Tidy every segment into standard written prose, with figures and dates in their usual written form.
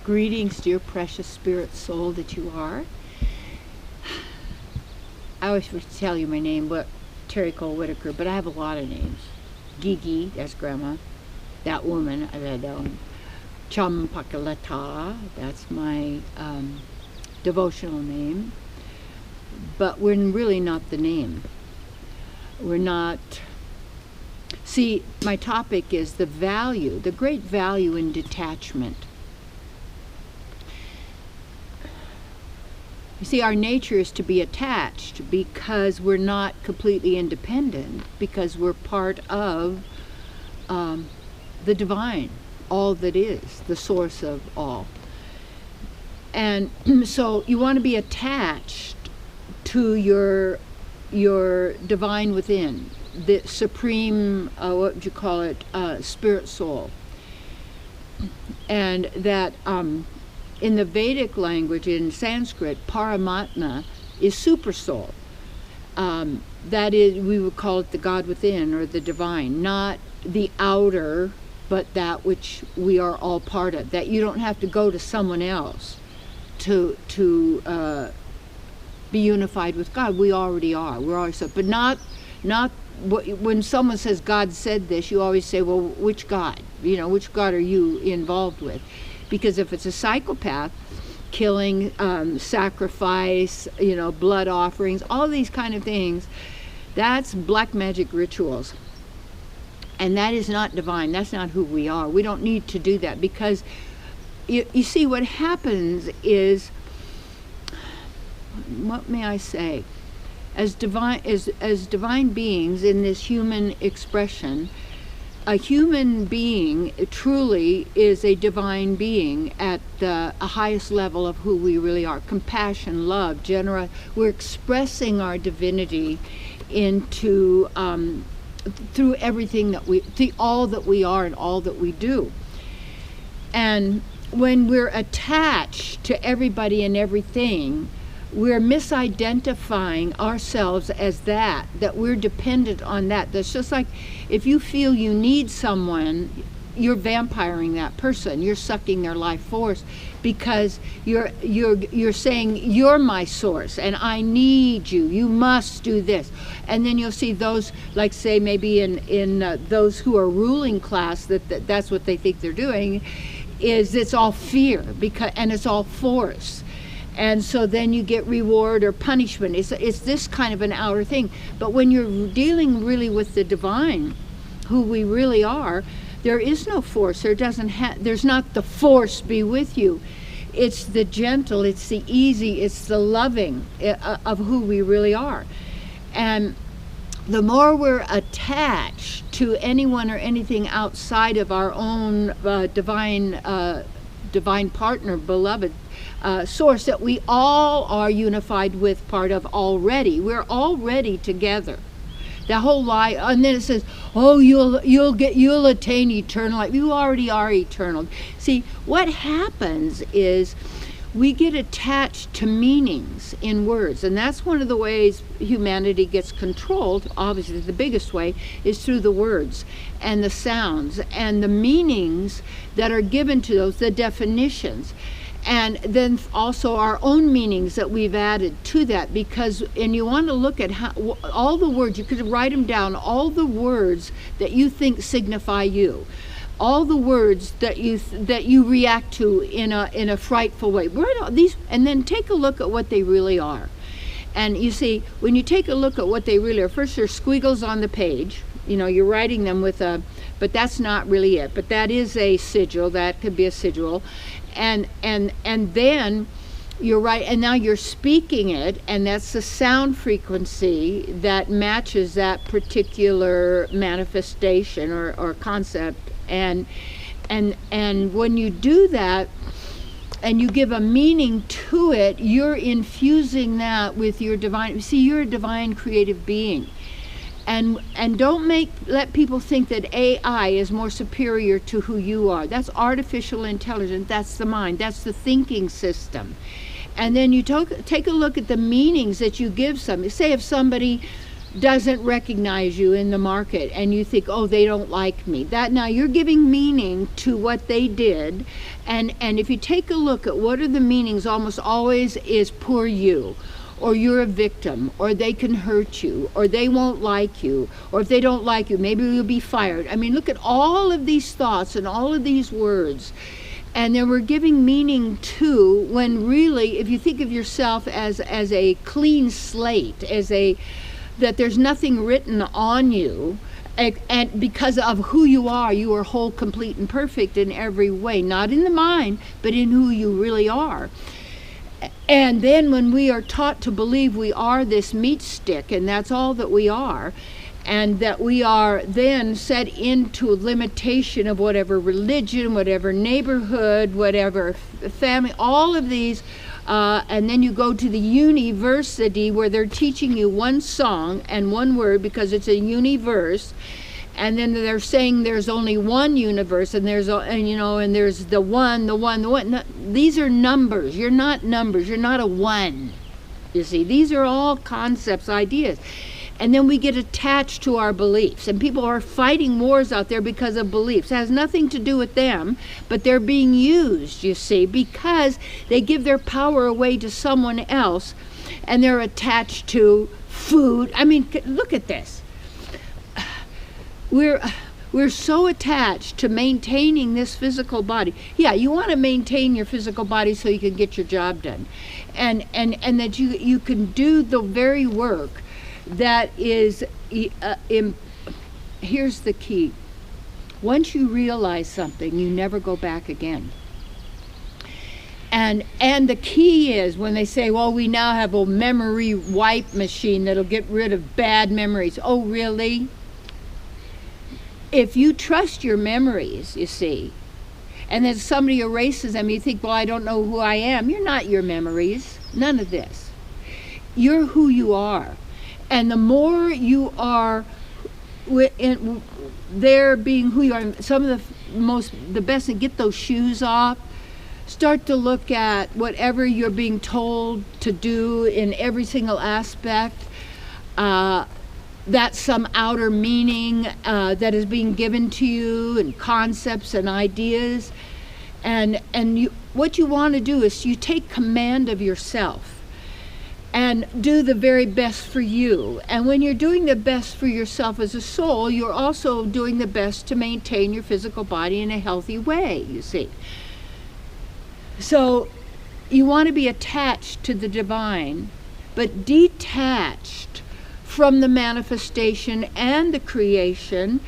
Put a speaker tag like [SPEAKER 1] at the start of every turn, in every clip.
[SPEAKER 1] Greetings, dear precious spirit soul that you are. I always forget to tell you my name, but Terry Cole Whitaker, but I have a lot of names. Gigi, that's Grandma. That woman, Champakalata, that's my devotional name. But we're really not the name. We're not. See, my topic is the value, the great value in detachment. You see, our nature is to be attached because we're not completely independent, because we're part of the divine, all that is, the source of all. And so you want to be attached to your divine within, the supreme, what would you call it, spirit soul. And that in the Vedic language, in Sanskrit, Paramatma is super soul. That is, we would call it the God within, or the divine, not the outer, but that which we are all part of. That you don't have to go to someone else to be unified with God. We already are. We're already so. But not when someone says God said this, you always say, well, which God? You know, which God are you involved with? Because if it's a psychopath, killing, sacrifice, blood offerings, all these kind of things, that's black magic rituals. And that is not divine. That's not who we are. We don't need to do that, because you see, what happens is, what may I say? As divine beings in this human expression, a human being truly is a divine being at the highest level of who we really are. Compassion, love, generous. We're expressing our divinity into through everything through all that we are and all that we do. And when we're attached to everybody and everything, we're misidentifying ourselves as that we're dependent on that. That's just like if you feel you need someone, you're vampiring that person. You're sucking their life force, because you're saying, you're my source and I need you. You must do this. And then you'll see those, like say maybe in those who are ruling class, that's what they think they're doing, is it's all fear, and it's all force. And so then you get reward or punishment. It's this kind of an outer thing. But when you're dealing really with the divine, who we really are, there is no force. There's not the force be with you. It's the gentle, it's the easy, it's the loving of who we really are. And the more we're attached to anyone or anything outside of our own divine partner, beloved, source that we all are unified with, part of already. We're already together. That whole lie, and then it says, "Oh, you'll attain eternal life." You already are eternal. See, what happens is we get attached to meanings in words, and that's one of the ways humanity gets controlled. Obviously, the biggest way is through the words and the sounds and the meanings that are given to those, the definitions. And then also our own meanings that we've added to that, and you want to look at how all the words, you could write them down, all the words that you think signify you, all the words that you react to in a frightful way. Write all these, and then take a look at what they really are. And you see, when you take a look at what they really are, first there's squiggles on the page. You're writing them with but that's not really it. But that is a sigil. That could be a sigil. And then you're right, and now you're speaking it, and that's the sound frequency that matches that particular manifestation or concept. And when you do that and you give a meaning to it, you're infusing that with your divine. See, you're a divine creative being. And don't let people think that AI is more superior to who you are. That's artificial intelligence. That's the mind. That's the thinking system. And then you take a look at the meanings that you give somebody. Say if somebody doesn't recognize you in the market, and you think, oh, they don't like me. That now you're giving meaning to what they did, and if you take a look at what are the meanings, almost always is poor you, or you're a victim, or they can hurt you, or they won't like you, or if they don't like you, maybe you'll be fired. I mean, look at all of these thoughts and all of these words. And then we're giving meaning to, when really, if you think of yourself as a clean slate, that there's nothing written on you, and because of who you are whole, complete, and perfect in every way, not in the mind, but in who you really are. And then when we are taught to believe we are this meat stick, and that's all that we are, and that we are then set into a limitation of whatever religion, whatever neighborhood, whatever family, all of these, and then you go to the university where they're teaching you one song and one word because it's a universe, and then they're saying there's only one universe, and there's the one. No, these are numbers. You're not numbers. You're not a one. You see, these are all concepts, ideas. And then we get attached to our beliefs, and people are fighting wars out there because of beliefs. It has nothing to do with them, but they're being used, you see, because they give their power away to someone else, and they're attached to food. I mean, look at this. We're so attached to maintaining this physical body. Yeah, you want to maintain your physical body so you can get your job done, and that you can do the very work that is, here's the key. Once you realize something, you never go back again. And the key is when they say, well, we now have a memory wipe machine that'll get rid of bad memories. Oh, really? If you trust your memories, you see, and then somebody erases them, you think, well, I don't know who I am. You're not your memories. None of this. You're who you are. And the more you are there being who you are, some of the best, and get those shoes off, start to look at whatever you're being told to do in every single aspect, that's some outer meaning that is being given to you, and concepts and ideas. And what you want to do is you take command of yourself and do the very best for you. And when you're doing the best for yourself as a soul, you're also doing the best to maintain your physical body in a healthy way, you see. So you want to be attached to the divine, but detached from the manifestation and the creation,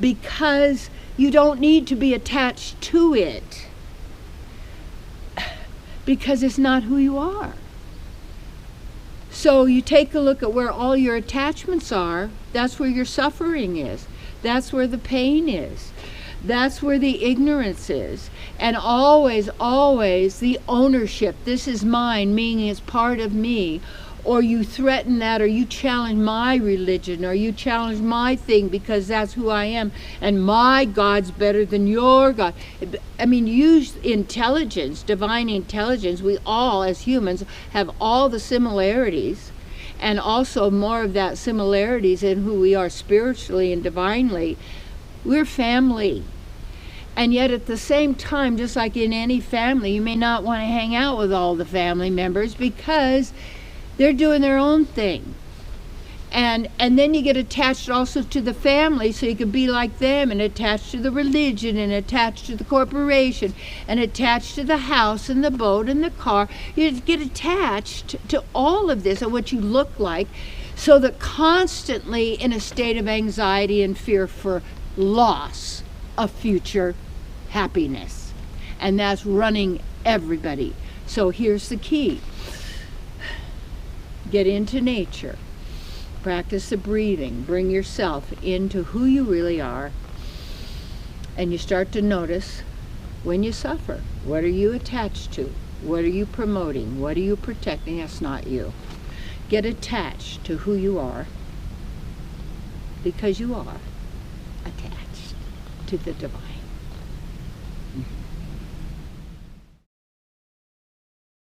[SPEAKER 1] because you don't need to be attached to it, because it's not who you are. So you take a look at where all your attachments are. That's where your suffering is. That's where the pain is. That's where the ignorance is. And always, always the ownership. This is mine, meaning it's part of me. Or you threaten that, or you challenge my religion, or you challenge my thing because that's who I am, and my God's better than your God. I mean, use intelligence, divine intelligence. We all, as humans, have all the similarities, and also more of that similarities in who we are spiritually and divinely. We're family. And yet at the same time, just like in any family, you may not want to hang out with all the family members because they're doing their own thing. And then you get attached also to the family, so you can be like them, and attached to the religion, and attached to the corporation, and attached to the house and the boat and the car. You get attached to all of this and what you look like, so that constantly in a state of anxiety and fear for loss of future happiness. And that's running everybody. So here's the key. Get into nature. Practice the breathing. Bring yourself into who you really are. And you start to notice when you suffer. What are you attached to? What are you promoting? What are you protecting? That's not you. Get attached to who you are, because you are attached to the divine.